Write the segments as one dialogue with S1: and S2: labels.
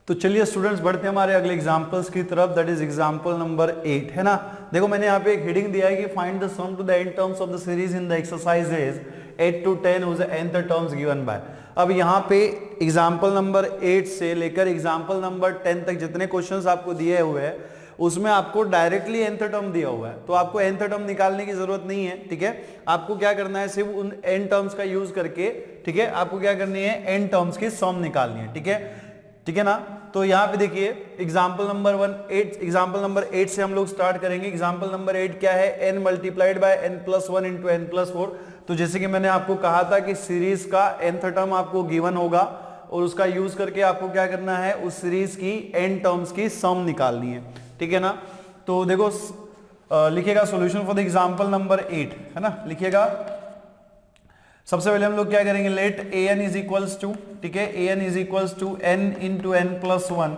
S1: तो चलिए स्टूडेंट्स बढ़ते हैं हमारे अगले एग्जांपल्स की तरफ, दैट इज एग्जांपल नंबर 8, है ना। देखो मैंने यहाँ पे एक हेडिंग दिया है कि find the sum to the n terms of the series in the exercises 8 to 10 whose the nth terms given by. अब यहाँ पे एग्जांपल नंबर 8 से लेकर एग्जांपल नंबर 10 तक जितने क्वेश्चंस आपको दिए हुए हैं उसमें आपको डायरेक्टली nth टर्म दिया हुआ है, तो आपको nth टर्म निकालने की जरूरत नहीं है, ठीक है। आपको क्या करना है, सिर्फ उन n टर्म्स का यूज करके, ठीक है, आपको क्या करनी है, n टर्म्स की सम निकालनी है, ठीक है ना। तो यहाँ पे देखिए एग्जाम्पल नंबर 8 से हम लोग स्टार्ट करेंगे। एग्जाम्पल नंबर 8 क्या है, n multiplied bye n+1 into n+4। तो जैसे कि मैंने आपको कहा था कि सीरीज का nth टर्म आपको गिवन होगा और उसका यूज करके आपको क्या करना है, उस सीरीज की n टर्म्स की सम निकालनी है, ठीक है ना। तो देखो लिखिएगा solution for the example number 8, है ना, लिखिएगा। सबसे पहले हम लोग क्या करेंगे, let an is equals to, ठीक है, an is equals to n into n+1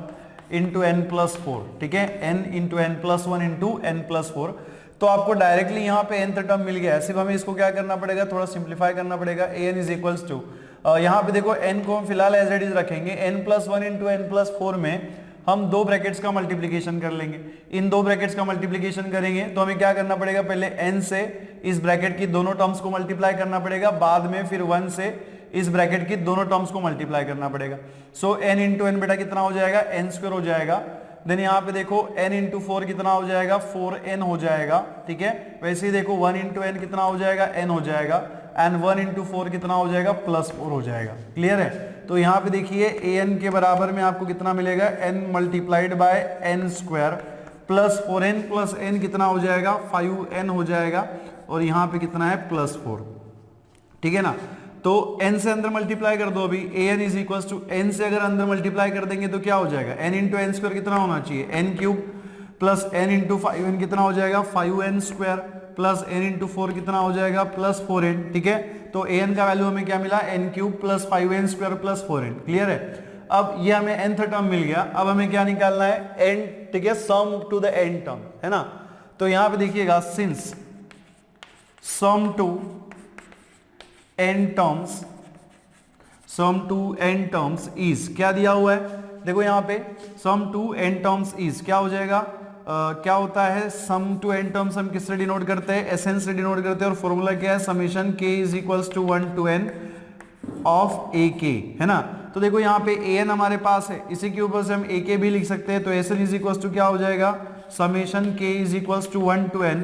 S1: into n+4, ठीक है, n into n+1 into n+4। तो आपको डायरेक्टली यहाँ पे nth टर्म मिल गया है, सिर्फ हमें इसको क्या करना पड़ेगा, थोड़ा सिंप्लीफाई करना पड़ेगा। an इज इक्वल्स टू, यहाँ पे देखो n को हम फिलहाल एज इट इज रखेंगे, n+1 इंटू n+4 में हम दो ब्रैकेट्स का मल्टीप्लीकेशन कर लेंगे। इन दो ब्रैकेट्स का मल्टीप्लीकेशन करेंगे तो हमें क्या करना पड़ेगा, पहले n से इस ब्रैकेट की दोनों टर्म्स को मल्टीप्लाई करना पड़ेगा, बाद में फिर 1 से इस ब्रैकेट की दोनों टर्म्स को मल्टीप्लाई करना पड़ेगा। सो n इंटू एन बेटा कितना हो जाएगा, n² हो जाएगा। देन यहाँ पे देखो n इंटू 4 कितना हो जाएगा, 4n हो जाएगा, ठीक है। वैसे ही देखो 1 इंटू एन कितना हो जाएगा, n हो जाएगा, एंड 1 इंटू 4 कितना हो जाएगा, +4 हो जाएगा। क्लियर है। तो यहाँ पे देखिए an के बराबर में आपको कितना मिलेगा, n multiplied bye n² plus 4n plus n कितना हो जाएगा, 5n हो जाएगा, और यहाँ पे कितना है, +4, ठीक है ना। तो n से अंदर मल्टीप्लाई कर दो अभी, an is equal to n से अगर अंदर मल्टीप्लाई कर देंगे तो क्या हो जाएगा, n इंटू n² कितना होना चाहिए, n³ plus n into 5n कितना हो जाएगा, 5n² प्लस n इंटू 4 कितना हो जाएगा, +4n, ठीक है। तो an का वैल्यू हमें क्या मिला, n³ plus 5n² plus 4n। Clear है। अब ये हमें nth टर्म मिल गया, अब हमें क्या निकालना है, n, ठीक है, sum to the n term, है ना। तो यहां पे देखिएगा, since sum to n terms is, क्या दिया हुआ है, देखो यहां पे sum to n terms is क्या हो जाएगा, क्या होता है, सम टू n टर्म्स हम किससे डिनोट करते हैं, Sn से डिनोट करते हैं, और फॉर्मूला क्या है, summation k is equals to 1 to n of ak, है ना। तो देखो यहाँ पे an हमारे पास है, इसी के ऊपर से हम ak भी लिख सकते हैं। तो Sn इज इक्वल्स टू क्या हो जाएगा, summation k is equals to 1 to n,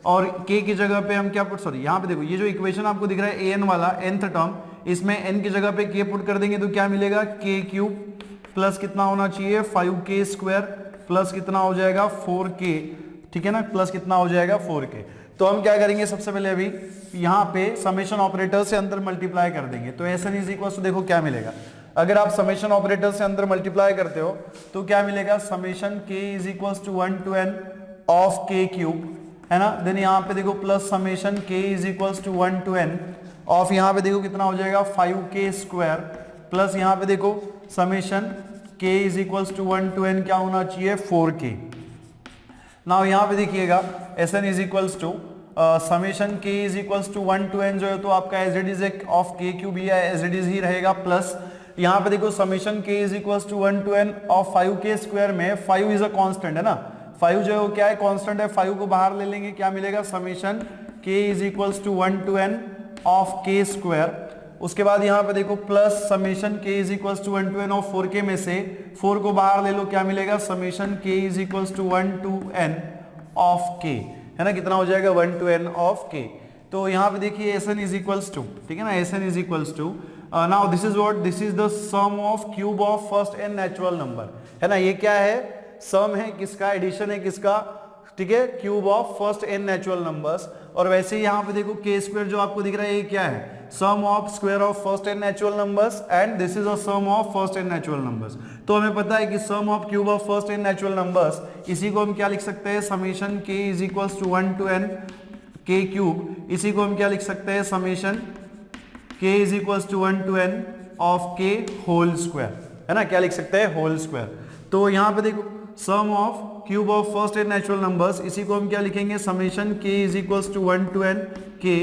S1: और k की जगह पे हम क्या पुट, सॉरी यहाँ पे देखो ये जो इक्वेशन आपको दिख रहा है an वाला nth टर्म, इसमें n की जगह पे k पुट कर देंगे तो क्या मिलेगा, k³ प्लस कितना होना चाहिए, 5k² प्लस कितना हो जाएगा, 4k, ठीक है ना, प्लस कितना हो जाएगा, 4k। तो हम क्या करेंगे, सबसे पहले अभी यहाँ पे समेशन ऑपरेटर से अंदर मल्टीप्लाई कर देंगे। तो Sn इज इक्वल टू, देखो क्या मिलेगा, अगर आप समेशन ऑपरेटर से अंदर मल्टीप्लाई करते हो तो क्या मिलेगा, summation k is equal to 1 to n of k³, है ना। देन यहाँ पे देखो plus summation k is equal to 1 to n of, यहाँ पे देखो कितना हो जाएगा, 5k² प्लस यहाँ पे देखो summation k is equal to 1 to n क्या होना चाहिए, 4k। नाउ यहाँ पे देखिएगा Sn is equals to summation k is equals to 1 to n जो है तो आपका एज इट इज एक ऑफ k³ भी है, एज इट इज ही रहेगा, प्लस यहाँ पे देखो summation k is equals to 1 to n of 5k² में 5 इज अ कांस्टेंट, है ना, 5 जो है वो क्या है, कांस्टेंट है, 5 को बाहर ले लेंगे, क्या मिलेगा, summation k is equals to 1 to n of k²। उसके बाद यहाँ पे देखो plus summation k is equals to 1 to n of 4k में से 4 को बाहर ले लो, क्या मिलेगा, summation k is equals to 1 to n of k, है ना, कितना हो जाएगा, 1 to n ऑफ k। तो यहाँ पे देखिए Sn इज इक्वल्स टू, ठीक है ना, Sn is equals to, now this is what, this is the sum of cube of first n natural number, है ना। ये क्या है, सम है किसका, एडिशन है किसका, ठीक है, cube of first n natural numbers. और वैसे ही यहाँ पे देखो k² जो आपको दिख रहा है ये क्या है, sum of square of first n natural numbers, and this is a sum of first n natural numbers. तो हमें पता है कि sum of cube of first n natural numbers, इसी को हम क्या लिख सकते हैं, summation k is equals to 1 to n k³, इसी को हम क्या लिख सकते हैं, summation k is equals to 1 to n of k whole square, है ना, क्या लिख सकते हैं, होल स्क्वायर। तो यहाँ पे देखो sum of cube of first n natural numbers, इसी को हम क्या लिखेंगे, summation k is equals to 1 to n k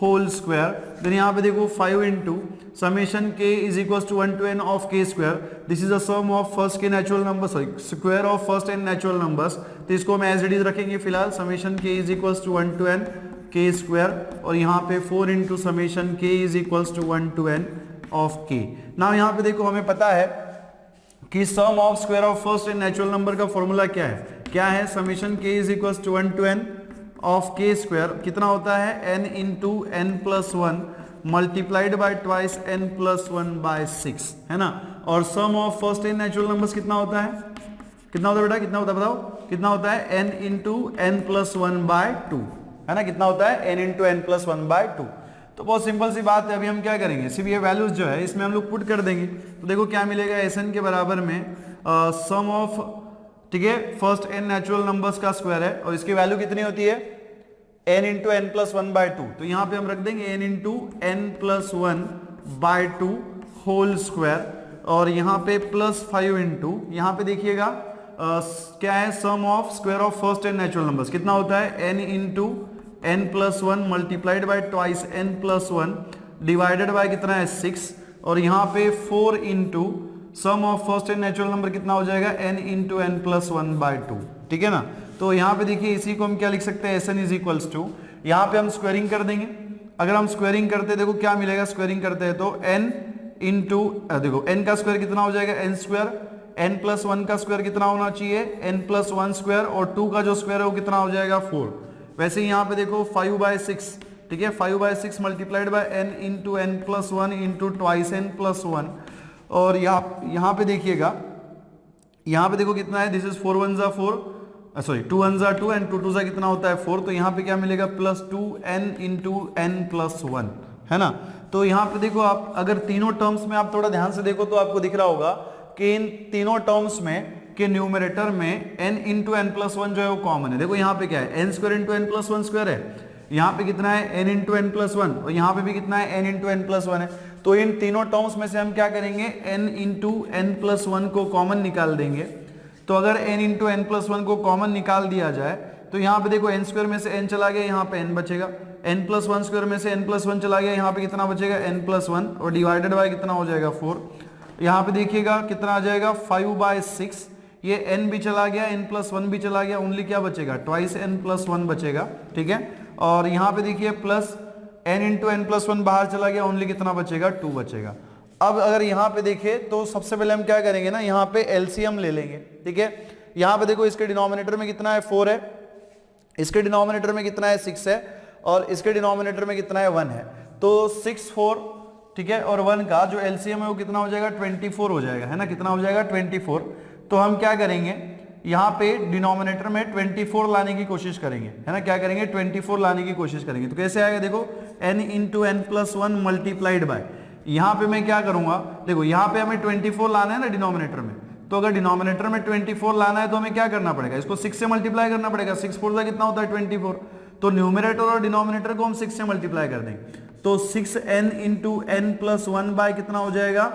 S1: whole square, then यहाँ पे देखो 5 into summation k is equal to 1 to n of k square, this is a sum of first k natural number, sorry square of first n natural numbers, तो इसको हम as it is रखेंगे फिलहाल, summation k is equal to 1 to n k square, और यहाँ पे 4 into summation k is equal to 1 to n of k. Now यहाँ पे देखो हमें पता है कि sum of square of first n natural number का फॉर्मूला क्या है, summation k is equal to 1 to n of k square, कितना होता है n into n plus 1 multiplied by twice n plus 1 by 6, है ना। और sum of first n natural numbers कितना होता है, बेटा कितना होता है बताओ, कितना होता है n into n plus 1 by 2, है ना, कितना होता है n into n plus 1 by 2। तो बहुत सिंपल सी बात है, अभी हम क्या करेंगे, सिर्फ ये वैल्यूज जो है इसमें हम लोग पुट कर देंगे, तो देखो क्या मिलेगा, Sn के बराबर में सम ऑफ, ठीक है, फर्स्ट n नेचुरल नंबर्स का स्क्वायर है, और इसकी वैल्यू कितनी होती है n into n plus 1 by 2, तो यहाँ पे हम रख देंगे n into n plus 1 by 2 whole square, और यहाँ पे प्लस 5 इंटू, यहाँ पे देखिएगा क्या है, sum of square of first n natural numbers, कितना होता है n into n plus 1 multiplied by twice n plus 1 divided by कितना है 6, और यहाँ पे 4 into sum of first n natural number कितना हो जाएगा n into n plus 1 by 2, ठीक है ना। तो यहाँ पे देखिए इसी को हम क्या लिख सकते हैं, Sn इज इक्वल्स टू, यहाँ पे हम स्क्वायरिंग कर देंगे, अगर हम स्क्वायरिंग करते देखो क्या मिलेगा, स्क्वायरिंग करते हैं तो n इंटू, देखो n का स्क्वायर कितना हो जाएगा n स्क्वायर, n प्लस 1 का स्क्वायर कितना होना चाहिए n प्लस 1 स्क्वायर, और 2 का जो स्क्वायर है वो कितना हो जाएगा 4। वैसे ही यहाँ पे देखो 5 बाय 6, ठीक है, 5 by 6 multiplied by n into n plus 1 into twice n plus 1, और यहाँ पे देखिएगा, यहाँ पे देखो कितना है, दिस इज 4 1 जा 4, सॉरी 2 1 जा 2 एंड 2 2 जा कितना होता है 4, तो यहाँ पे क्या मिलेगा plus 2n into n plus 1, है ना। तो यहाँ पे देखो आप अगर तीनों टर्म्स में आप थोड़ा ध्यान से देखो तो आपको दिख रहा होगा कि इन तीनों टर्म्स में के न्यूमरेटर में n इंटू n प्लस 1 जो है वो कॉमन है। देखो यहाँ पे क्या है, n square into n plus 1 square है, यहाँ पे कितना है n इंटू n प्लस 1, और यहाँ पे भी कितना है n इंटू n प्लस 1 है। तो इन तीनों टर्म्स में से हम क्या करेंगे, n इंटू n प्लस 1 को कॉमन निकाल देंगे। तो अगर n इंटू n प्लस 1 को कॉमन निकाल दिया जाए तो यहाँ पे देखो n स्क्वायर में से n चला गया, यहाँ पे n बचेगा, n प्लस 1 स्क्वायर में से n प्लस 1 चला गया, यहाँ पे कितना बचेगा n प्लस 1, और डिवाइडेड बाय कितना हो जाएगा 4। यहाँ पे देखिएगा कितना आ जाएगा 5 बाय 6, ये n भी चला गया, n प्लस 1 भी चला गया, ओनली क्या बचेगा ट्वाइस n प्लस 1 बचेगा, ठीक है। और यहाँ पे देखिए plus n into n plus 1 बाहर चला गया, ओनली कितना बचेगा 2 बचेगा। अब अगर यहाँ पे देखे तो सबसे पहले हम क्या करेंगे ना, यहाँ पे एलसीएम ले लेंगे, ठीक है। यहाँ पे देखो इसके डिनोमिनेटर में कितना है 4 है, इसके डिनोमिनेटर में कितना है 6 है, और इसके डिनोमिनेटर में कितना है 1 है, तो 6 4, ठीक है, और 1 का जो एलसीएम है वो कितना हो जाएगा 24 हो जाएगा, है ना, कितना हो जाएगा 24। तो हम क्या करेंगे, यहाँ पे डिनोमिनेटर में 24 लाने की कोशिश करेंगे, है ना, क्या करेंगे 24 लाने की कोशिश करेंगे। तो कैसे आएगा, देखो n into n plus 1 multiplied by, यहाँ पे मैं क्या करूंगा, देखो यहाँ पे हमें 24 लाना है ना डिनोमिनेटर में, तो अगर डिनोमिनेटर में 24 लाना है तो हमें क्या करना पड़ेगा, इसको 6 से मल्टीप्लाई करना पड़ेगा, 6 4 का कितना होता है 24, तो न्यूमरेटर और डिनोमिनेटर को हम 6 से मल्टीप्लाई कर देंगे, तो 6n into n plus 1 bye कितना हो जाएगा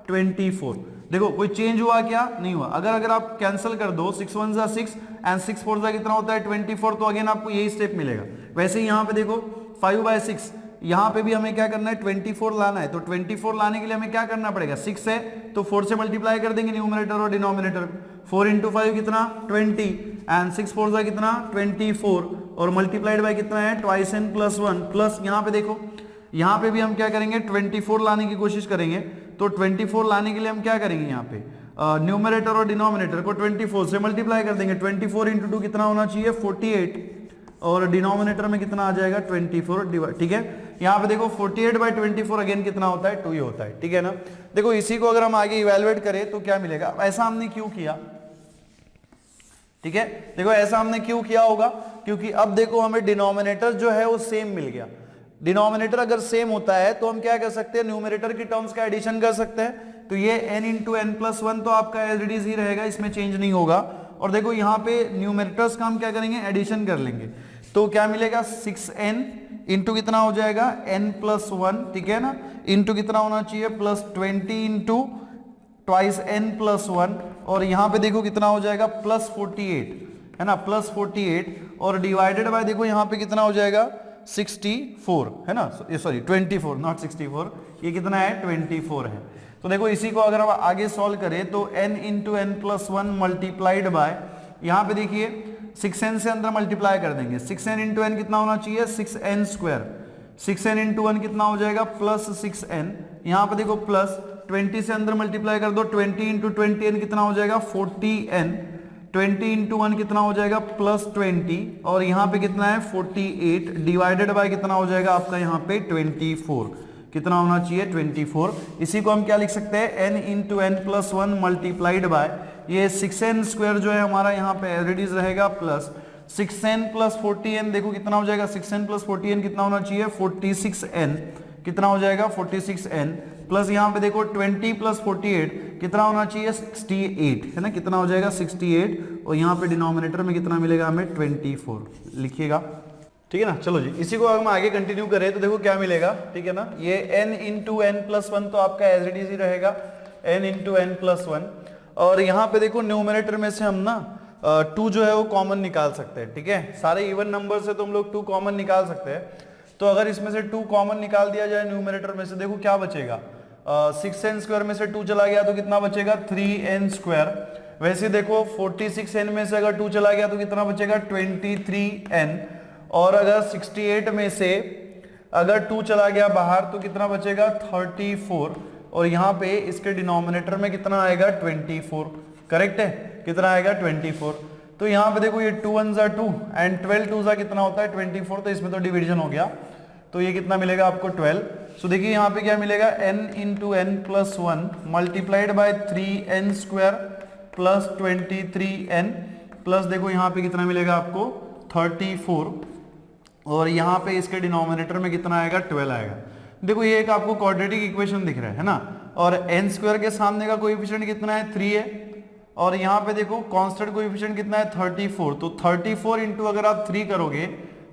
S1: 24। देखो कोई चेंज हुआ क्या, नहीं हुआ। अगर आप कैंसिल कर दो 6 1 जा 6 एंड 6 4 जा कितना होता है 24, तो अगेन आपको यही स्टेप मिलेगा। वैसे ही यहाँ पे देखो 5 बाय 6, यहाँ पे भी हमें क्या करना है 24 लाना है, तो 24 लाने के लिए हमें क्या करना पड़ेगा, 6 है तो 4 से मल्टीप्लाई कर देंगे न्यूमरेटर और डिनोमिनेटर, 4 इंटू 5 कितना 20 एंड 6 4 जा कितना 24, और मल्टीप्लाइड बाय कितना है ट्वाइस n प्लस 1, प्लस यहाँ पे देखो यहाँ पे भी हम क्या करेंगे 24 लाने की कोशिश करेंगे, तो 24 लाने के लिए हम क्या करेंगे, यहाँ पे न्यूमरेटर और डिनोमिनेटर को 24 से मल्टीप्लाई कर देंगे, 24 इंटू 2 कितना होना चाहिए 48, और डिनोमिनेटर में कितना आ जाएगा 24, ठीक है। यहाँ पे देखो 48 बाय 24 अगेन कितना होता है 2 ही होता है, ठीक है ना। देखो इसी को अगर हम आगे इवेलुएट करें तो क्या मिलेगा, ऐसा हमने क्यों किया, ठीक है। देखो ऐसा हमने क्यों किया होगा, क्योंकि अब देखो हमें डिनोमिनेटर जो है वो सेम मिल गया। डिनोमिनेटर अगर सेम होता है तो हम क्या कर सकते हैं, न्यूमरेटर की टर्म्स का एडिशन कर सकते हैं, तो ये n इंटू n प्लस 1 तो आपका एज इट इज ही रहेगा, इसमें चेंज नहीं होगा। और देखो यहाँ पे न्यूमरेटर्स का हम क्या करेंगे एडिशन कर लेंगे, तो क्या मिलेगा 6n इंटू कितना हो जाएगा n प्लस 1, ठीक है ना, इंटू कितना होना चाहिए plus 20 into twice n plus 1, और यहाँ पे देखो कितना हो जाएगा प्लस 48, है ना, प्लस 48, और डिवाइडेड बाय देखो यहाँ पे कितना हो जाएगा 64 है ना, सॉरी 24, नॉट 64, ये कितना है 24 है। तो देखो इसी को अगर हम आगे सॉल्व करें तो n into n plus one multiplied by, यहाँ पे देखिए 6n से अंदर मल्टीप्लाई कर देंगे, 6n इंटू एन कितना होना चाहिए 6n square, 6n into one कितना हो जाएगा प्लस 6n, यहाँ पे देखो प्लस 20 से अंदर मल्टीप्लाई कर दो, 20 इंटू 20n कितना हो जाएगा 40n, 20 इंटू वन कितना हो जाएगा प्लस 20, और यहाँ पे कितना है 48 डिवाइडेड बाय कितना हो जाएगा आपका यहाँ पे 24, कितना होना चाहिए 24। इसी को हम क्या लिख सकते हैं n into n plus one multiplied by, ये 6n स्क्वायर जो है हमारा यहाँ पे एज इट इज रहेगा प्लस 6n प्लस 40n, देखो कितना हो जाएगा 6n प्लस 40n कितना होना चाहिए 46n, कितना हो जाएगा 46n, प्लस यहाँ पे देखो 20 प्लस 48 कितना होना चाहिए 68 है ना, कितना हो जाएगा 68, और यहाँ पे डिनोमिनेटर में कितना मिलेगा हमें 24 लिखिएगा, ठीक है ना। चलो जी इसी को हम आगे कंटिन्यू करें तो देखो क्या मिलेगा, ठीक है ना, ये n into n plus one तो आपका एज इट इज ही रहेगा n into n plus one, और यहाँ पे देखो न्यूमरेटर में से हम ना 2 जो है वो कॉमन निकाल सकते हैं, ठीक है, सारे इवन नंबर से तो हम लोग 2 कॉमन निकाल सकते हैं। तो अगर इसमें से 2 कॉमन निकाल दिया जाए न्यूमरेटर में से, देखो क्या बचेगा, 6n स्क्वायर में से 2 चला गया तो कितना बचेगा 3n स्क्वायर, वैसे देखो 46n में से अगर 2 चला गया तो कितना बचेगा 23n, और अगर 68 में से अगर 2 चला गया बाहर तो कितना बचेगा 34, और यहाँ पे इसके डिनोमिनेटर में कितना आएगा 24, करेक्ट है, कितना आएगा 24। तो यहाँ पे देखो ये 2 1 2 एंड 12 2 कितना होता है 24, तो इसमें तो डिवीजन हो गया, तो ये कितना मिलेगा आपको 12। सो देखिए यहाँ पे क्या मिलेगा n into n plus one multiplied by 3n square plus 23n, plus देखो यहाँ पे कितना मिलेगा आपको 34, और यहाँ पे इसके डिनोमिनेटर में कितना आएगा 12 आएगा। देखो ये एक आपको क्वाड्रेटिक इक्वेशन दिख रहा है ना, और n स्क्वायर के सामने का कोएफिशिएंट कितना है 3 है, और यहाँ पे देखो कांस्टेंट कोएफिशिएंट कितना है 34, तो 34 इंटू अगर आप 3 करोगे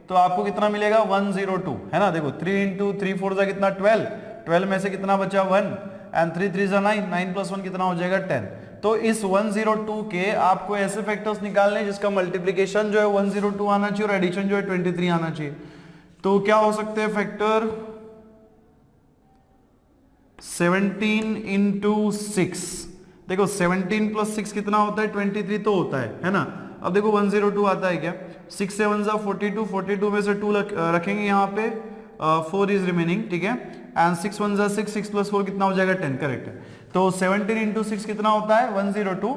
S1: तो आपको कितना मिलेगा 102 है ना, देखो 3 इंटू 3 4 जा कितना 12, 12 में से कितना बचा 1 एंड 3 3 जा 9, 9 प्लस 1 कितना हो जाएगा 10। तो इस 102 के आपको ऐसे फैक्टर्स निकालने हैं जिसका मल्टीप्लिकेशन जो है 102 आना चाहिए और एडिशन जो है 23 आना चाहिए। तो क्या हो सकते हैं फैक्टर 17 इंटू 6, देखो 17 प्लस 6 कितना होता है 23 तो होता है ना। अब देखो 102 आता है क्या, 6 से 1 जा 42, 42 में से 2 रखेंगे यहाँ पे, 4 इज रिमेनिंग, ठीक है, एंड 6 1 जा 6, 6 प्लस 4 कितना हो जाएगा 10, करेक्ट है। तो 17 इंटू 6 कितना होता है 102,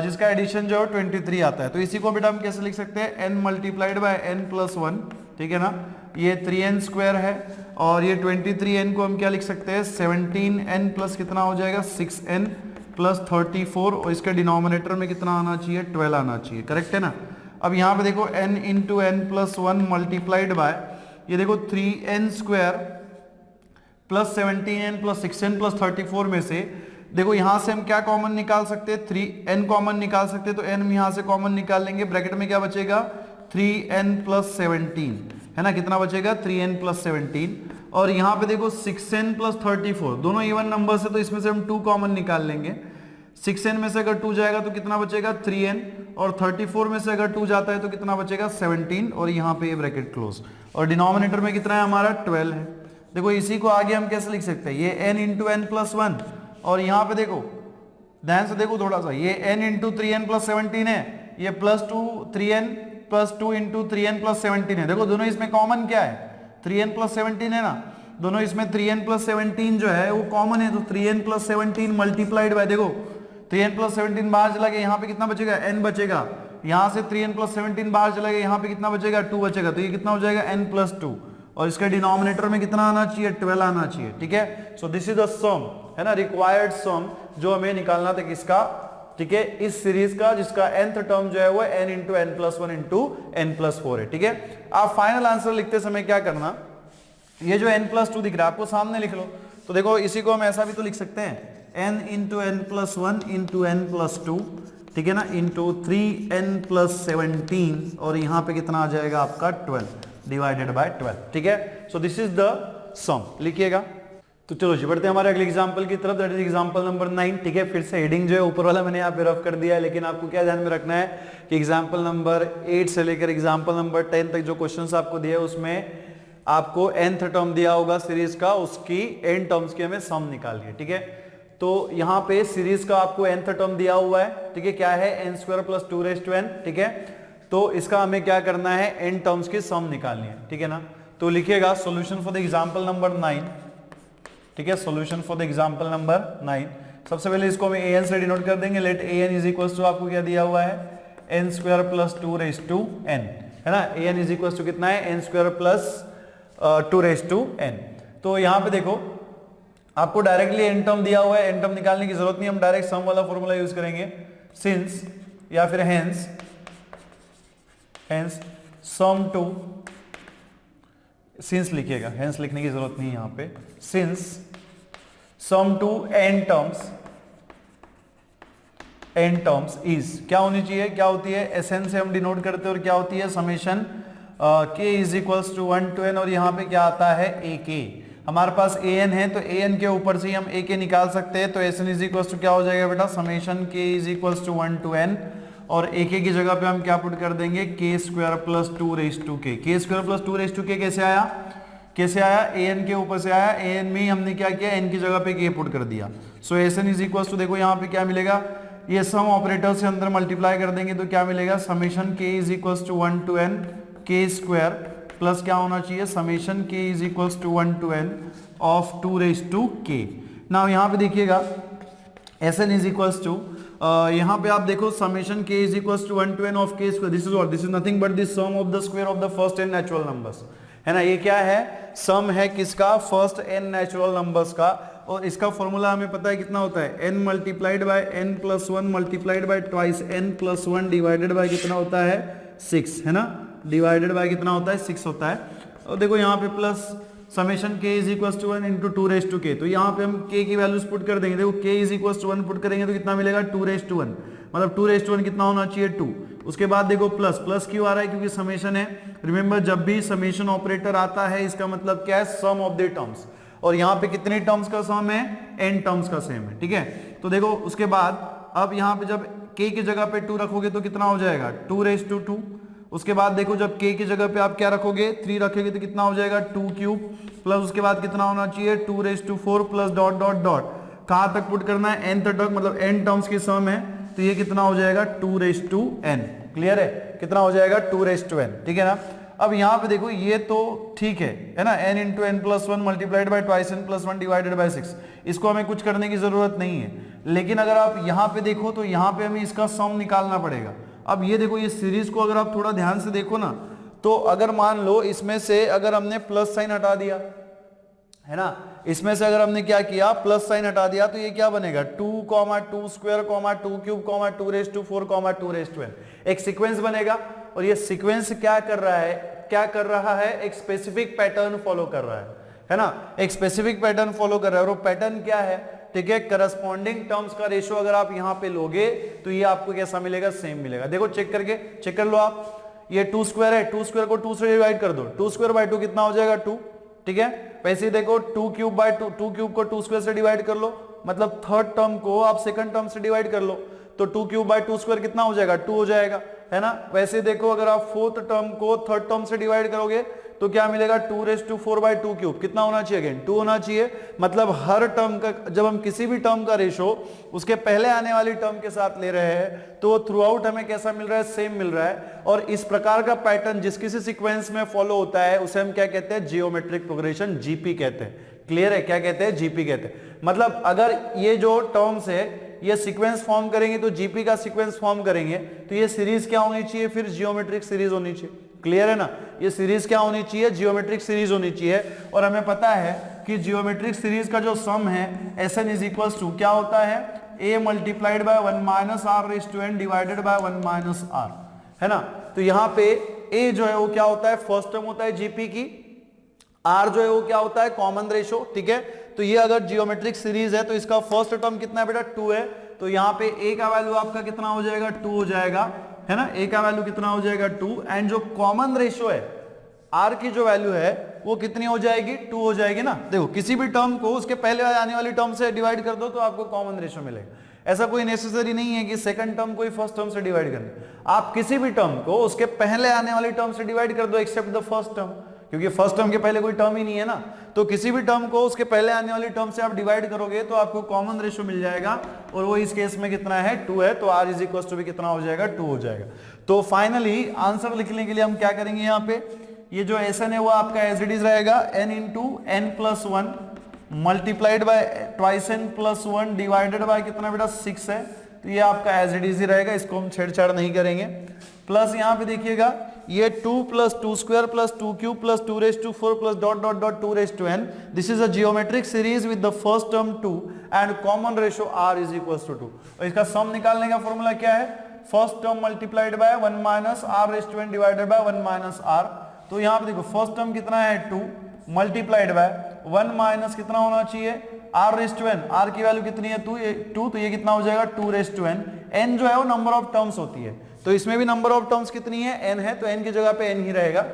S1: जिसका एडिशन जो है 23 आता है। तो इसी को बेटा हम कैसे लिख सकते हैं n multiplied by n plus 1, ठीक है ना, ये 3n स्क्वायर है, और ये 23n को हम क्या लिख सकते हैं 17n प्लस कितना हो जाएगा 6n प्लस 34, और इसके डिनोमिनेटर में कितना आना चाहिए 12 आना चाहिए, करेक्ट है ना। अब यहाँ पे देखो n into n plus one multiplied by, ये देखो 3n square plus 17n plus 6n plus 34 में से देखो यहाँ से हम क्या कॉमन निकाल सकते हैं 3n कॉमन निकाल सकते हैं, तो n यहाँ से कॉमन निकाल लेंगे, ब्रैकेट में क्या बचेगा 3n प्लस 17 है ना, कितना बचेगा 3n प्लस 17, और यहाँ पे देखो 6n प्लस 34 दोनों इवन नंबर से, तो इसमें से हम 2 कॉमन निकाल लेंगे, 6n में से अगर 2 जाएगा तो कितना बचेगा 3n, और 34 में से अगर 2 जाता है तो कितना बचेगा 17, और यहाँ पे ये ब्रैकेट क्लोज, और डिनोमिनेटर में कितना है हमारा 12 है। देखो इसी को आगे हम कैसे लिख सकते हैं, ये n into n plus one, और यहाँ पे देखो ध्यान से देखो थोड़ा सा, ये n इंटू 3n प्लस 17 है, ये plus 2 3n plus 2 into 3n plus 17 है, देखो दोनों इसमें कॉमन क्या है 3n प्लस 17 है ना, दोनों इसमें 3n प्लस 17 जो है वो कॉमन है, तो 3n प्लस 17 मल्टीप्लाइड बाय, देखो 3n प्लस 17 बाहर चला गया, यहाँ पे कितना बचेगा n बचेगा, यहाँ से 3n प्लस 17 बाहर चला गया, यहाँ पे कितना बचेगा 2 बचेगा, तो ये कितना हो जाएगा n प्लस 2, और इसका डिनोमिनेटर में कितना आना चाहिए 12 आना चाहिए, ठीक है। सो दिस इज द सम है ना, रिक्वायर्ड सम जो हमें निकालना था किसका, ठीक है, इस सीरीज का जिसका nth टर्म जो है वो n into n plus one into n plus four है, ठीक है। आप फाइनल आंसर लिखते समय क्या करना, ये जो n प्लस 2 दिख रहा है आपको सामने लिख लो, तो देखो इसी को हम ऐसा भी तो लिख सकते हैं n into n plus one into n plus 2, ठीक है ना, इंटू 3n प्लस 17, और यहाँ पे कितना आ जाएगा आपका 12 डिवाइडेड बाय 12, ठीक है। सो दिस इज द सम, लिखिएगा। तो चलो जी बढ़ते हैं हमारे अगले एग्जांपल की तरफ, दैट इज एग्जांपल नंबर 9, ठीक है। फिर से हेडिंग जो है ऊपर वाला मैंने यहाँ पे रफ कर दिया है, लेकिन आपको क्या ध्यान में रखना है कि एग्जांपल नंबर 8 से लेकर एग्जांपल नंबर 10 तक जो क्वेश्चंस आपको दिए उसमें आपको nth टर्म दिया होगा सीरीज का, उसकी n टर्म्स की हमें सम निकालनी है, ठीक है। तो यहाँ पे सीरीज का आपको nth टर्म दिया हुआ है, ठीक है, क्या है n² + 2n, ठीक है। तो इसका हमें क्या करना है, n टर्म्स की सम निकालनी है, ठीक है ना। तो लिखिएगा solution for the example number 9, ठीक है, solution for the example number 9। सबसे पहले इसको हम an से डिनोट कर देंगे। Let an is equal to, आपको क्या दिया हुआ है, n² + 2n, है ना। an इज इक्वल टू कितना है, n² + 2n। तो यहाँ पे देखो आपको डायरेक्टली n टर्म दिया हुआ है, n टर्म निकालने की जरूरत नहीं, हम डायरेक्ट सम वाला फॉर्मूला यूज करेंगे, सिंस या फिर हेंस सम टू, सिंस लिखिएगा, हेंस लिखने की जरूरत नहीं है यहाँ पे, since sum to n terms is क्या होनी चाहिए, क्या होती है, Sn से हम डिनोट करते हैं और क्या होती है, summation k is equals to 1 to n, और यहाँ पे क्या आता है, ak। हमारे पास an है तो an के ऊपर से ही हम ak निकाल सकते हैं। तो Sn इज इक्वल्स टू क्या हो जाएगा बेटा, summation k is equals to 1 to n, और ak की जगह पे हम क्या पुट कर देंगे, k² + 2k। k² + 2k कैसे आया, an के ऊपर से आया, an में हमने क्या किया, n की जगह पे k पुट कर दिया। सो Sn इज इक्वल्स टू, देखो यहाँ पे क्या मिलेगा, ये सम ऑपरेटर से अंदर मल्टीप्लाई कर देंगे तो क्या मिलेगा, summation k is equals to 1 to n k² plus क्या होना चाहिए, summation k is equals to 1 to n of 2k। Now यहाँ पे देखिएगा Sn इज इक्वल्स टू, यहाँ पे आप देखो summation k is equals to 1 to n of k², this is what, this is nothing but the sum of the square of the first n natural numbers, है ना। ये क्या है, सम है किसका, फर्स्ट n नेचुरल नंबर्स का, और इसका फॉर्मूला हमें पता है कितना होता है, n multiplied by n + 1 multiplied by twice n + 1 divided by कितना होता है, 6, है ना, डिवाइडेड बाय कितना होता है, 6 होता है। और देखो यहाँ पे plus summation k is equal to 1 × 2k, तो यहाँ पे हम k की वैल्यूज पुट कर देंगे। देखो k is equal to 1 put करेंगे तो कितना मिलेगा, 2/1, मतलब 2/1 कितना होना चाहिए, 2। उसके बाद देखो प्लस क्यों आ रहा है, क्योंकि समेशन है। रिमेंबर जब भी समेशन ऑपरेटर आता है इसका मतलब क्या है, सम ऑफ द टर्म्स, और यहाँ पे कितने टर्म्स का सम है, n टर्म्स का सेम है, ठीक है। तो देखो उसके बाद अब यहाँ पे जब k की जगह पे 2 रखोगे तो कितना हो जाएगा, 2/2। उसके बाद देखो जब k की जगह पे आप क्या रखोगे, 3 रखोगे तो कितना हो जाएगा, 2³ प्लस उसके बाद कितना होना चाहिए, 2/4 प्लस डॉट डॉट डॉट, कहाँ तक पुट करना है, n तक, मतलब n टर्म्स की सम है, तो ये कितना हो जाएगा, 2/n। क्लियर है, कितना हो जाएगा, 2/n, ठीक है ना। अब यहाँ पे देखो ये तो ठीक है ना, n × n + 1 multiplied by twice n + 1 divided by 6, इसको हमें कुछ करने की जरूरत नहीं है। लेकिन अगर आप यहाँ पे देखो तो यहाँ पे हमें इसका सम निकालना पड़ेगा। अब ये देखो, ये सीरीज को अगर आप थोड़ा ध्यान से देखो ना, तो अगर मान लो इसमें से अगर हमने प्लस साइन हटा दिया, है ना, इसमें से अगर हमने क्या किया, प्लस साइन हटा दिया, तो ये क्या बनेगा, 2, 2², 2³ 2/4, 2/n, एक सीक्वेंस बनेगा। और ये सीक्वेंस क्या कर रहा है, एक स्पेसिफिक पैटर्न फॉलो कर रहा है ना, एक स्पेसिफिक पैटर्न फॉलो कर रहा है। और वो पैटर्न क्या है, ठीक है, करस्पॉन्डिंग टर्म्स का रेशियो अगर आप यहाँ पे लोगे तो ये आपको कैसा मिलेगा, सेम मिलेगा। देखो चेक कर लो आप, ये 2² है, 2² को 2 से डिवाइड कर दो, 2² 2 कितना हो जाएगा, 2, ठीक है। वैसे ही देखो 2³ 2³ को 2² से डिवाइड कर लो, मतलब थर्ड टर्म को आप सेकंड टर्म से डिवाइड कर लो, तो 2³ 2² कितना हो जाएगा, 2 हो जाएगा, है ना। वैसे देखो अगर आप फोर्थ टर्म को थर्ड टर्म से डिवाइड करोगे तो क्या मिलेगा, 2/4/2³ कितना होना चाहिए, अगेन 2 होना चाहिए। मतलब हर टर्म का, जब हम किसी भी टर्म का रेशो उसके पहले आने वाली टर्म के साथ ले रहे हैं तो थ्रू आउट हमें कैसा मिल रहा है, सेम मिल रहा है। और इस प्रकार का पैटर्न जिस किसी सीक्वेंस में फॉलो होता है उसे हम क्या कहते हैं, जियोमेट्रिक प्रोग्रेशन, जीपी कहते हैं। क्लियर है, क्या कहते हैं, जीपी कहते हैं। मतलब अगर ये जो टर्म्स है ये सीक्वेंस फॉर्म करेंगे तो जीपी का सीक्वेंस फॉर्म करेंगे, तो ये सीरीज क्या होनी चाहिए, फिर जियोमेट्रिक सीरीज होनी चाहिए। क्लियर है ना, ये सीरीज क्या होनी चाहिए, जियोमेट्रिक सीरीज होनी चाहिए। और हमें पता है कि जियोमेट्रिक सीरीज का जो सम है Sn इज इक्वल्स टू क्या होता है, a multiplied by 1 - r/n divided by 1 - r, है ना। तो यहाँ पे a जो है वो क्या होता है, फर्स्ट टर्म होता है जीपी की, r जो है वो क्या होता है, कॉमन रेशो, ठीक है। तो ये अगर जियोमेट्रिक सीरीज है तो इसका फर्स्ट टर्म कितना है बेटा, 2 है। तो यहाँ पे a का वैल्यू आपका कितना हो जाएगा, 2 हो जाएगा, है ना, a का वैल्यू कितना हो जाएगा, 2। एंड जो कॉमन रेशो है r की जो वैल्यू है वो कितनी हो जाएगी, 2 हो जाएगी ना। देखो किसी भी टर्म को उसके पहले आने वाली टर्म से डिवाइड कर दो तो आपको कॉमन रेशो मिलेगा। ऐसा कोई नेसेसरी नहीं है कि सेकंड टर्म को ही फर्स्ट टर्म से डिवाइड करना, आप किसी भी टर्म को उसके पहले आने वाली टर्म से डिवाइड कर दो एक्सेप्ट द फर्स्ट टर्म, क्योंकि फर्स्ट टर्म के पहले कोई टर्म ही नहीं है ना, तो किसी भी टर्म को उसके पहले आने वाली टर्म से आप डिवाइड करोगे तो आपको कॉमन रेशियो मिल जाएगा, और वो इस केस में कितना है 2 है, तो r इज इक्वल टू भी कितना हो जाएगा 2 हो जाएगा। तो फाइनली आंसर लिखने के लिए हम क्या करेंगे, यहाँ पे ये जो एसएन है वो आपका एज इट इज रहेगा n into n plus 1 multiplied by twice n plus 1 divided by कितना बेटा 6 है, तो ये आपका एज इट इज ही रहेगा, इसको हम छेड़छाड़ नहीं करेंगे। प्लस यहाँ पे देखिएगा ये 2 plus 2 square plus 2 cube plus 2 raise to 4 plus dot dot dot 2 raise to n, this is a geometric series with the first term 2 and common ratio r is equals to 2। और इसका sum निकालने का formula क्या है, first term multiplied by 1 minus r raise to n divided by 1 minus r। तो यहाँ पे देखो फर्स्ट टर्म कितना है 2 मल्टीप्लाइड बाय 1 माइनस कितना होना चाहिए r raise to n, r की वैल्यू कितनी है 2, तो ये कितना हो जाएगा 2 रेज टू n। n जो है वो नंबर ऑफ टर्म्स होती है, तो इसमें भी नंबर ऑफ टर्म्स कितनी है n है, तो n की जगह पे n ही रहेगा।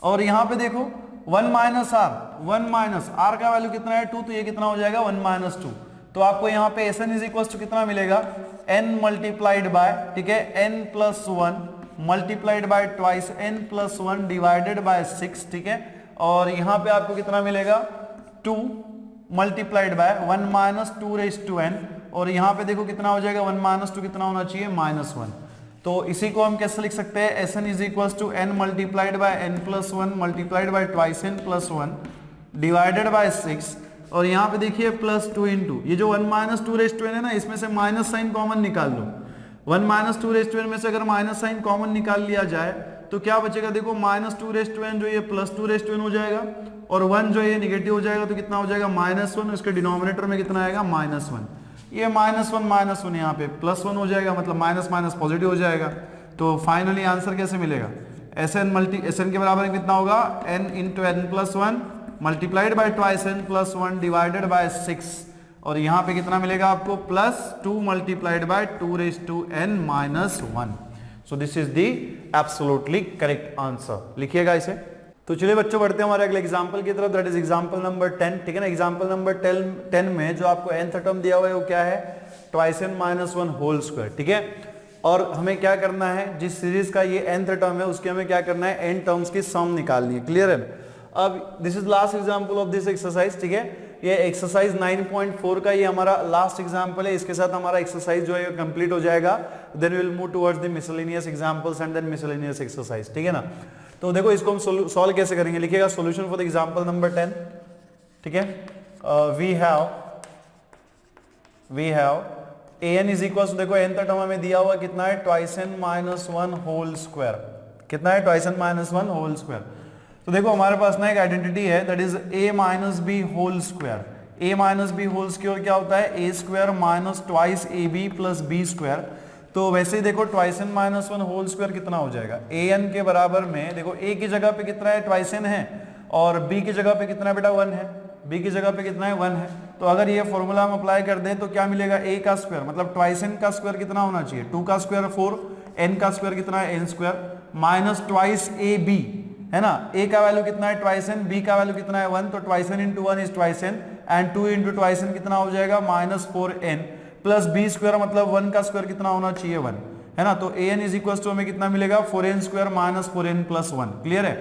S1: और यहाँ पे देखो 1 माइनस r का वैल्यू कितना है 2, तो ये कितना हो जाएगा 1 माइनस 2। तो आपको यहाँ पे S n is equal to कितना मिलेगा n मल्टीप्लाइड बाय, ठीक है, n plus 1 multiplied by twice n plus 1 divided by 6, ठीक है। और यहाँ पे आपको कितना मिलेगा 2 multiplied by 1 minus 2 raise to n, और यहाँ पे देखो कितना हो जाएगा 1 माइनस 2 कितना होना चाहिए -1। तो इसी को हम कैसे लिख सकते हैं, S n is equal to n multiplied by n plus 1 multiplied by twice n plus 1 divided by 6, और यहाँ पे देखिए प्लस 2 इंटू ये जो 1 माइनस 2 रेज टू n है ना, इसमें से माइनस साइन कॉमन निकाल लो। 1 माइनस 2 रेज टू n में से अगर माइनस साइन कॉमन निकाल लिया जाए तो क्या बचेगा, देखो -2 रेज टू n जो ये प्लस 2 रेज टू n हो जाएगा, और 1 जो ये निगेटिव हो जाएगा तो कितना हो जाएगा -1, उसके डिनोमिनेटर में कितना आएगा -1। ये -1 यहाँ पे +1 हो जाएगा, मतलब माइनस माइनस पॉजिटिव हो जाएगा। तो फाइनली आंसर कैसे मिलेगा, एस एन के बराबर कितना होगा n into n plus 1 multiplied by twice n plus 1 divided by 6, और यहाँ पे कितना मिलेगा आपको +2 multiplied by 2 raise to n -1। So this is the absolutely correct answer, लिखिएगा इसे। तो चलिए बच्चों बढ़ते हैं हमारे अगले एग्जांपल की तरफ, दैट इज एग्जांपल नंबर 10, ठीक है ना। एग्जांपल नंबर 10 में जो आपको nth टर्म दिया हुआ है वो क्या है, twice n minus 1 whole square, ठीक है। और हमें क्या करना है, जिस सीरीज का ये nth टर्म है उसके हमें क्या करना है, n टर्म्स की सम निकालनी है, क्लियर है। अब this is last example of this exercise, ठीक है। ये एक्सरसाइज 9.4 का ये हमारा लास्ट एग्जांपल है, इसके साथ हमारा एक्सरसाइज जो है कंप्लीट हो जाएगा। Then we will move towards the miscellaneous examples and then miscellaneous exercise, ठीक है ना। तो देखो इसको हम सॉल्व कैसे करेंगे, लिखिएगा solution for the example number 10, ठीक है। We have an is equal to, देखो n का टर्म हमें दिया हुआ कितना है, twice n minus 1 whole square, कितना है twice n minus 1 whole square. तो देखो हमारे पास ना एक आइडेंटिटी है that is a minus b whole square. a minus b whole square क्या होता है, a square minus twice a B plus b square. तो वैसे ही देखो twice n minus 1 whole square कितना हो जाएगा, an के बराबर में देखो a की जगह पे कितना है ट्वाइस n है, और b की जगह पे कितना बेटा 1 है, b की जगह पे कितना है 1 है। तो अगर ये फॉर्मूला हम अप्लाई कर दें तो क्या मिलेगा, a का स्क्वायर मतलब ट्वाइस n का स्क्वायर कितना होना चाहिए, 2 का स्क्वायर 4, n का स्क्वायर कितना है n square, minus twice a b है ना, a का वैल्यू कितना है ट्वाइस n, b का वैल्यू कितना है 1, तो twice n into 1 is twice n and 2 into twice n कितना हो जाएगा -4n प्लस बी स्क्वायर मतलब 1 का स्क्वायर कितना होना चाहिए 1, है ना। तो an इज इक्वल टू हमें कितना मिलेगा 4n square minus 4n plus 1, clear है।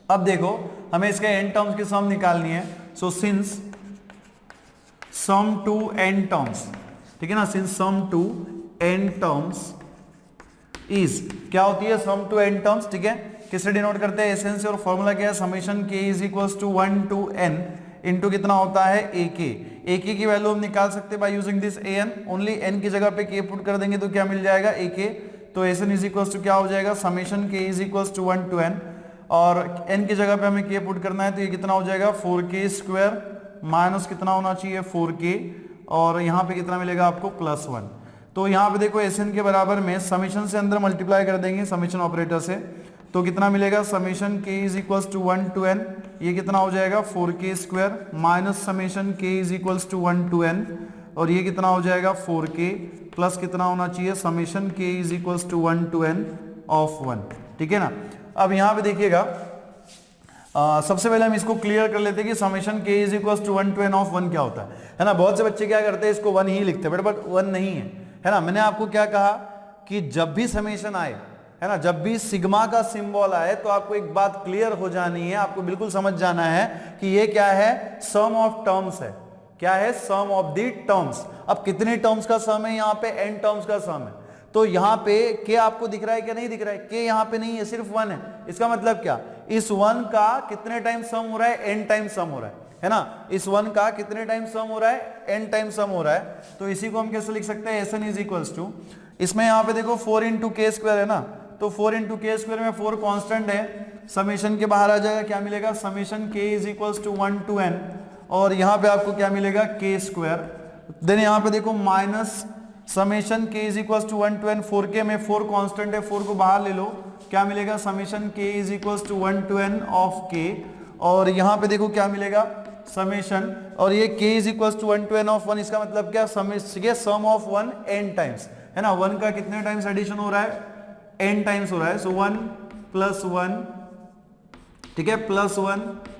S1: अब देखो हमें इसके n टर्म्स की सम निकालनी है, so since sum to n terms, ठीक है ना, since sum to n terms is क्या होती है, सम टू n टर्म्स, ठीक है। किससे डिनोट करते हैं, एस एन से, और फॉर्मूला क्या है, summation k is equals to 1 to n into कितना होता है ak की वैल्यू हम निकाल सकते हैं by using this an, only n की जगह पे k पुट कर देंगे तो क्या मिल जाएगा ak। तो S n is equals to क्या हो जाएगा, summation k is equals to 1 to n, और n की जगह पे हमें k पुट करना है तो ये कितना हो जाएगा 4k स्क्वायर माइनस कितना होना चाहिए 4k, और यहाँ पे कितना मिलेगा आपको +1। तो यहाँ पे देखो एस एन के बराबर में समेशन से अंदर मल्टीप्लाई कर देंगे समेशन ऑपरेटर से, तो कितना मिलेगा, summation k is equals to 1 to n, ये कितना हो जाएगा 4k square minus summation k is equals to 1 to n, और ये कितना हो जाएगा 4k प्लस कितना होना चाहिए, summation k is equals to 1 to n of 1, ठीक है ना। अब यहाँ पे देखिएगा सबसे पहले हम इसको क्लियर कर लेते हैं कि summation k is equals to 1 to n of 1 क्या होता है ना। बहुत से बच्चे क्या करते हैं, इसको 1 ही लिखते हैं, बट 1 नहीं है, है ना। मैंने आपको क्या कहा कि जब भी समेशन आए है ना, जब भी सिग्मा का सिंबल आए तो आपको एक बात क्लियर हो जानी है, आपको बिल्कुल समझ जाना है कि ये क्या है, सम ऑफ टर्म्स है। क्या है, सम ऑफ दी टर्म्स। अब कितने टर्म्स का सम है, यहाँ पे n टर्म्स का सम है, तो यहाँ पे k आपको दिख रहा है क्या, नहीं दिख रहा है, k यहाँ पे नहीं है, सिर्फ 1 है। इसका मतलब क्या, इस 1 का कितने टाइम सम हो रहा है, n टाइम सम हो रहा है ना, इस 1 का कितने टाइम सम हो रहा है, n टाइम सम हो रहा है। तो इसी को हम कैसे लिख सकते हैं, Sn इज इक्वल्स टू, इसमें यहाँ पे देखो 4 इंटू के स्क्वायर है ना, तो 4 इंटू के स्क्वायर में 4 कांस्टेंट है, समेशन के बाहर आ जाएगा, क्या मिलेगा, summation k is equals to 1 to n, और यहाँ पे आपको क्या मिलेगा, k स्क्वायर। देन यहाँ पे देखो minus summation k is equals to 1 to n, 4k में 4 कांस्टेंट है, 4 को बाहर ले लो, क्या मिलेगा, summation k is equals to 1 to n of k, और यहाँ पे देखो क्या मिलेगा, समेशन, और ये k is equals to 1 to n of 1, इसका मतलब क्या, सम ऑफ 1 n टाइम्स, है ना, 1 का कितने टाइम्स एडिशन हो रहा है, n टाइम्स हो रहा है, सो 1 प्लस 1, ठीक है, plus 1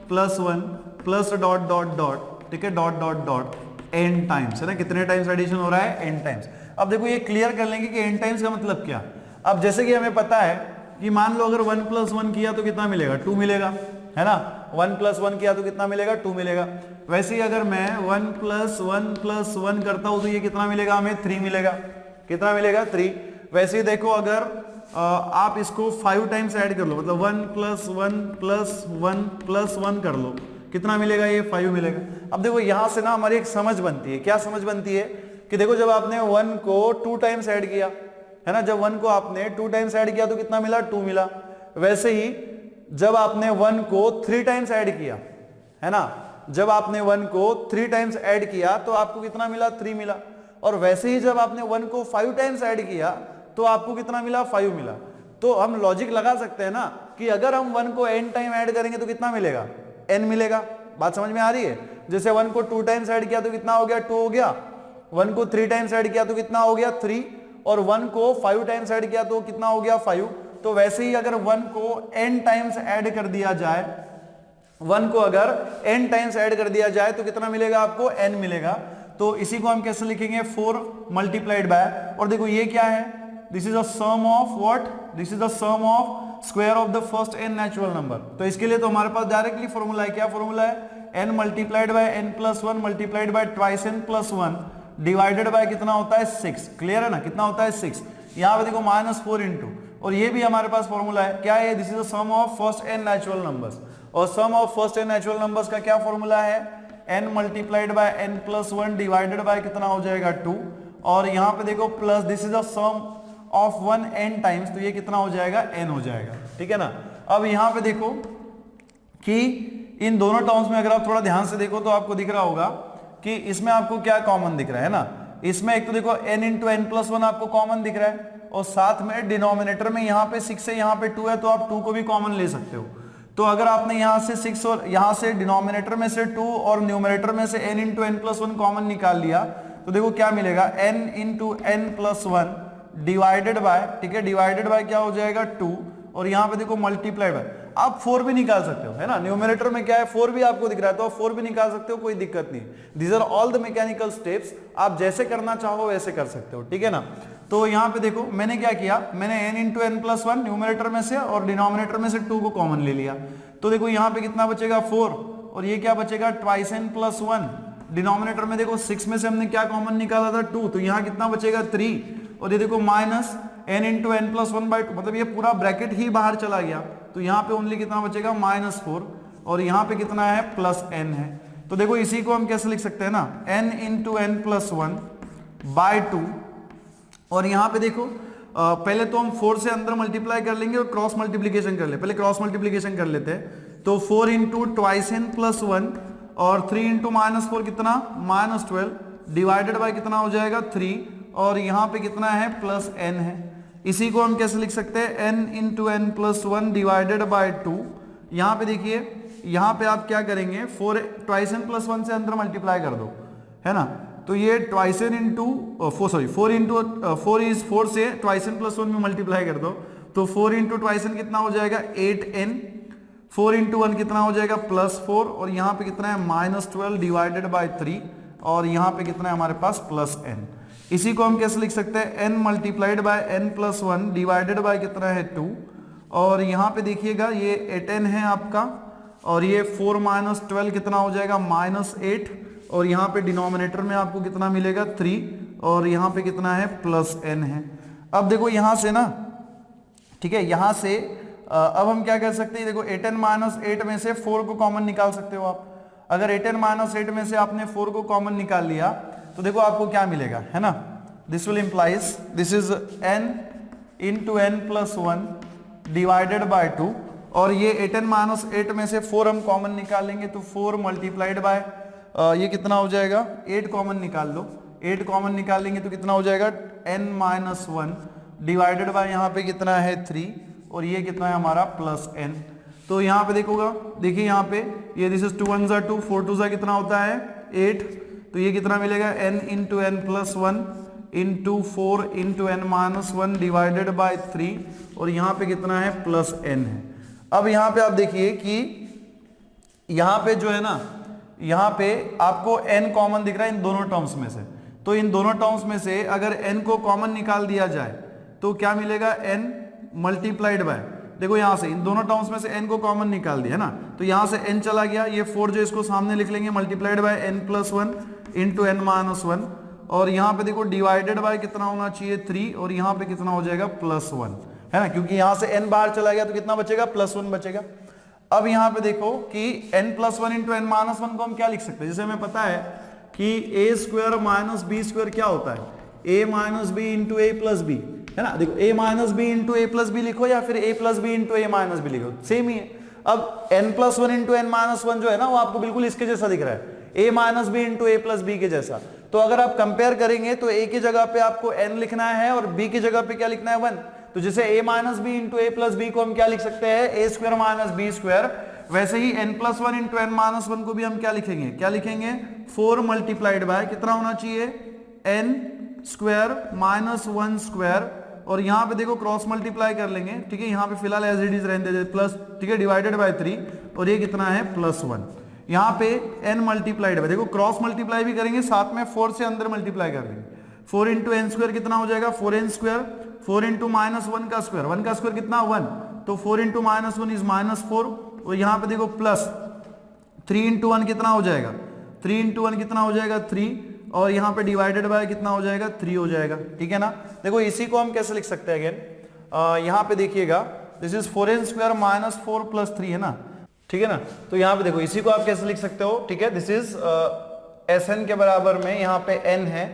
S1: plus 1 plus dot dot dot, ठीक है, dot dot dot n times, है ना, कितने टाइम्स एडिशन हो रहा है, n टाइम्स। अब देखो ये क्लियर कर लेंगे कि n टाइम्स का मतलब क्या। अब जैसे कि हमें पता है कि मान लो अगर 1 प्लस 1 किया तो कितना मिलेगा, 2 मिलेगा, है ना, 1 प्लस 1 किया तो कितना मिलेगा, 2 मिलेगा। वैसे ही अगर मैं 1 प्लस 1 करता हूं तो ये कितना मिलेगा, हमें 3 मिलेगा, कितना मिलेगा, 3। वैसे ही देखो अगर आप इसको 5 टाइम्स ऐड कर लो, मतलब 1 प्लस 1 प्लस 1 प्लस 1 कर लो, कितना मिलेगा, ये 5 मिलेगा। अब देखो यहां से ना हमारी एक समझ बनती है, क्या समझ बनती है कि देखो जब आपने 1 को 2 टाइम्स ऐड किया, है ना, जब 1 को आपने 2 टाइम्स ऐड किया तो कितना मिला, 2 मिला। वैसे ही जब आपने 1 को 3 टाइम्स ऐड किया, है ना, जब आपने 1 को 3 टाइम्स ऐड किया तो आपको कितना मिला, 3 मिला। और वैसे ही जब आपने 1 को 5 टाइम्स ऐड किया तो आपको कितना मिला, 5 मिला। तो हम लॉजिक लगा सकते हैं ना कि अगर हम 1 को n टाइम ऐड करेंगे तो कितना मिलेगा, n मिलेगा। बात समझ में आ रही है, जैसे 1 को 2 टाइम्स ऐड किया तो कितना हो गया, 2 हो गया, 1 को 3 टाइम्स ऐड किया तो कितना हो गया, 3, और 1 को 5 टाइम्स ऐड किया तो कितना हो गया, 5। तो वैसे ही अगर 1 को n टाइम्स ऐड कर दिया जाए, 1 को अगर n टाइम्स ऐड कर दिया जाए तो कितना मिलेगा आपको, n मिलेगा। तो इसी को हम कैसे लिखेंगे, 4 मल्टीप्लाइड बाय, और देखो ये क्या है, this is a sum of what, this is the sum of square of the first n natural number. तो इसके लिए तो हमारे पास डायरेक्टली फॉर्मूला है, क्या फॉर्मूला है, n multiplied by n plus 1 multiplied by twice n plus 1 divided by कितना होता है, 6। क्लियर है ना, कितना होता है, 6। यहाँ पे देखो -4 इंटू, और ये भी हमारे पास फॉर्मूला है, क्या है, this is the sum of first n natural numbers, और sum of first n natural numbers का क्या फॉर्मूला है, n multiplied by n plus 1 divided by कितना हो जाएगा, 2, और यहाँ पे देखो plus this is the sum of 1 n times, तो ये कितना हो जाएगा, n हो जाएगा, ठीक है ना। अब यहाँ पे देखो कि इन दोनों टर्म्स में अगर आप थोड़ा ध्यान से देखो तो आपको दिख रहा होगा कि इसमें आपको क्या कॉमन दिख रहा है ना, इसमें एक तो देखो n इंटू n प्लस 1 आपको कॉमन दिख रहा है, और साथ में डिनोमिनेटर में यहाँ पे 6 है, यहाँ पे 2 है, तो आप 2 को भी कॉमन ले सकते हो। तो अगर आपने यहाँ से 6 और यहाँ से डिनोमिनेटर में से 2 और न्यूमरेटर में से n into n plus 1 common निकाल लिया, तो देखो क्या मिलेगा, n into n plus 1 divided bye, ठीक है, डिवाइडेड बाय क्या हो जाएगा, 2, और यहाँ पे देखो मल्टीप्लाई बाय, आप 4 भी निकाल सकते हो, है ना, न्यूमरेटर में क्या है, 4 भी आपको दिख रहा है तो आप 4 भी निकाल सकते हो, कोई दिक्कत नहीं। These are all the mechanical steps, आप जैसे करना चाहो वैसे कर सकते हो, ठीक है ना। तो यहाँ पे देखो मैंने क्या किया, मैंने n into n plus 1 numerator में से और डिनोमिनेटर में से 2 को कॉमन ले लिया, तो देखो यहाँ पे कितना बचेगा, 4, और ये क्या बचेगा, ट्वाइस n प्लस 1, डिनोमिनेटर में देखो 6 में से हमने क्या कॉमन निकाला था, 2, तो यहाँ कितना बचेगा, 3, और ये देखो minus n into n plus 1 by 2, मतलब ये पूरा ब्रैकेट ही बाहर चला गया, तो यहाँ पे ओनली कितना बचेगा, -4, और यहाँ पे कितना है, प्लस n है। तो देखो इसी को हम कैसे लिख सकते हैं ना, n into n plus 1 by 2, और यहाँ पे देखो पहले तो हम 4 से अंदर मल्टीप्लाई कर लेंगे और क्रॉस मल्टीप्लीकेशन कर ले, पहले क्रॉस मल्टीप्लीकेशन कर लेते हैं। तो 4 इंटू ट्वाइस n प्लस 1 और 3 इंटू -4 कितना, -12 डिवाइडेड बाय कितना हो जाएगा, 3, और यहाँ पे कितना है, प्लस n है। इसी को हम कैसे लिख सकते हैं, n into n plus 1 divided bye 2। यहाँ पे देखिए, यहाँ पे आप क्या करेंगे, 4 ट्वाइस n प्लस 1 से अंदर मल्टीप्लाई कर दो, है ना, तो ये ट्वाइस n इंटू 4 इंटू 4 से ट्वाइस n प्लस 1 में मल्टीप्लाई कर दो, तो 4 इंटू ट्वाइस n कितना हो जाएगा, 8n, 4 इंटू 1 कितना हो जाएगा, +4, और यहाँ पे कितना है, -12 डिवाइडेड बाय 3, और यहाँ पे कितना है हमारे पास, प्लस n। इसी को हम कैसे लिख सकते हैं, n multiplied by n plus 1 divided by कितना है 2, और यहाँ पे देखिएगा ये 8n है आपका, और ये 4 माइनस 12 कितना हो जाएगा -8, और यहाँ पे डिनोमिनेटर में आपको कितना मिलेगा 3, और यहाँ पे कितना है +n है। अब देखो यहाँ से ना, ठीक है, यहाँ से अब हम क्या कर सकते हैं, देखो 8n माइनस 8 में से 4 को कॉमन निकाल सकते हो आप। अगर 8n माइनस 8 में से आपने 4 को कॉमन निकाल लिया तो देखो आपको क्या मिलेगा, है ना, this will implies this is n into n plus 1 divided bye 2, और ये 8n माइनस 8 में से 4 हम कॉमन निकाल लेंगे तो 4 मल्टीप्लाइड बाय ये कितना हो जाएगा, 8 कॉमन निकाल लो, 8 कॉमन निकाल लेंगे तो कितना हो जाएगा n माइनस 1 डिवाइडेड बाय यहाँ पे कितना है 3, और ये कितना है हमारा +n। तो यहाँ पे देखोगा, देखिए यहाँ पे ये दिस इज 2 1 ज़ा 2, 4 2 ज़ा कितना होता है 8, तो ये कितना मिलेगा n into n plus 1 into 4 into n minus 1 divided bye 3, और यहाँ पे कितना है +n है। अब यहाँ पे आप देखिए कि यहाँ पे जो है ना, यहाँ पे आपको n कॉमन दिख रहा है इन दोनों टर्म्स में से, तो इन दोनों टर्म्स में से अगर n को कॉमन निकाल दिया जाए तो क्या मिलेगा, n मल्टीप्लाइड बाय, देखो यहाँ से इन दोनों टर्म्स में से n को कॉमन निकाल दिया ना, तो यहाँ से n चला गया, ये 4 जो इसको सामने लिख लेंगे multiplied by n plus 1 into n minus 1, और यहाँ पे देखो डिवाइडेड बाय कितना होना चाहिए 3, और यहाँ पे कितना हो जाएगा +1, है ना, क्योंकि यहाँ से n बाहर चला गया तो कितना बचेगा, +1 बचेगा। अब यहाँ पे देखो कि n plus 1 into n minus 1 को हम क्या लिख सकते हैं, जैसे हमें पता है कि a square minus B square क्या होता है, a minus B into A plus B, है ना, देखो a minus B into A plus B लिखो या फिर a plus B into A minus B लिखो, सेम ही है। अब n plus 1 into n minus 1 जो है ना वो आपको बिल्कुल इसके जैसा दिख रहा है, a minus B into A plus B के जैसा। तो अगर आप कंपेयर करेंगे तो a की जगह पे आपको n लिखना है और b की जगह पे क्या लिखना है 1, तो जैसे a minus B into A plus B को हम क्या लिख सकते हैं, a square minus B square, वैसे ही n plus 1 into n minus 1 को भी हम क्या लिखेंगे, क्या लिखेंगे 4 मल्टीप्लाइड बाय कितना होना चाहिए, n स्क्वायर माइनस 1 स्क्वायर, और यहाँ पे देखो क्रॉस मल्टीप्लाई कर लेंगे, ठीक है, यहाँ पे फिलहाल एज इट इज रहने दे प्लस, ठीक है, डिवाइडेड बाय 3, और ये कितना है +1। यहाँ पे n मल्टीप्लाइड बाय, देखो क्रॉस मल्टीप्लाई भी करेंगे साथ में 4 से अंदर मल्टीप्लाई कर देंगे, 4 इंटू n स्क्वायर कितना हो जाएगा 4n स्क्वायर, 4 इंटू माइनस 1 का स्क्वायर, 1 का स्क्वायर कितना 1, तो 4 इंटू माइनस 1 इज -4, और यहाँ पे देखो प्लस 3 इंटू 1 कितना हो जाएगा, 3 इंटू 1 कितना हो जाएगा 3, और यहाँ पे डिवाइडेड बाय कितना हो जाएगा 3 हो जाएगा, ठीक है ना। देखो इसी को हम कैसे लिख सकते हैं अगेन, यहाँ पे देखिएगा this is 4n square minus 4 plus 3, है ना, ठीक है ना, तो यहाँ पे देखो इसी को आप कैसे लिख सकते हो, ठीक है, दिस इज Sn के बराबर में यहाँ पे n है,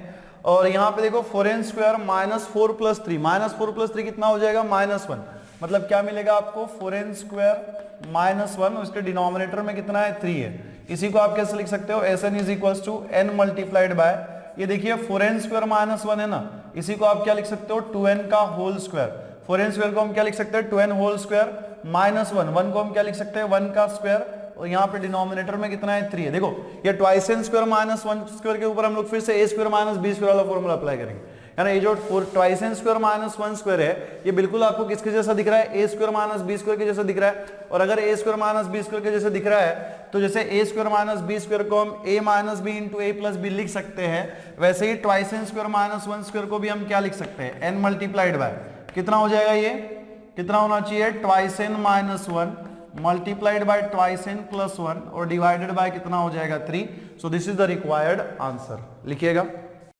S1: और यहाँ पे देखो 4n square minus 4 plus 3, minus 4 plus 3 कितना हो जाएगा -1, मतलब क्या मिलेगा आपको 4n स्क्वायर माइनस 1, उसके डिनोमिनेटर में कितना है 3 है। इसी को आप कैसे लिख सकते हो, Sn is equals to n multiplied by, ये देखिए 4n स्क्वायर माइनस 1 है ना, इसी को आप क्या लिख सकते हो 2n का होल स्क्वायर, 4n स्क्वायर को हम क्या लिख सकते हैं 2n होल स्क्वायर माइनस 1, 1 को हम क्या लिख सकते हैं 1 का स्क्वायर, और यहाँ पे डिनोमिनेटर में कितना है 3 है। देखो ये twice n square minus 1 square के ऊपर हम लोग फिर से a square minus b square वाला फॉर्मूला अप्लाई करेंगे, है ना, ये जो twice n square minus 1 square है ये बिल्कुल आपको किसके जैसा दिख रहा है, a square minus b square के जैसा दिख रहा है, और अगर a square minus b square के जैसा दिख रहा है तो जैसे a square minus b square को हम a minus b into a plus b लिख सकते हैं, वैसे ही twice n square minus 1 square को भी हम क्या लिख सकते हैं, n मल्टीप्लाइड बाय कितना हो जाएगा, ये कितना होना चाहिए twice n minus 1 multiplied by twice n plus 1 और डिवाइडेड बाय कितना हो जाएगा 3। सो this is the required answer, लिखिएगा।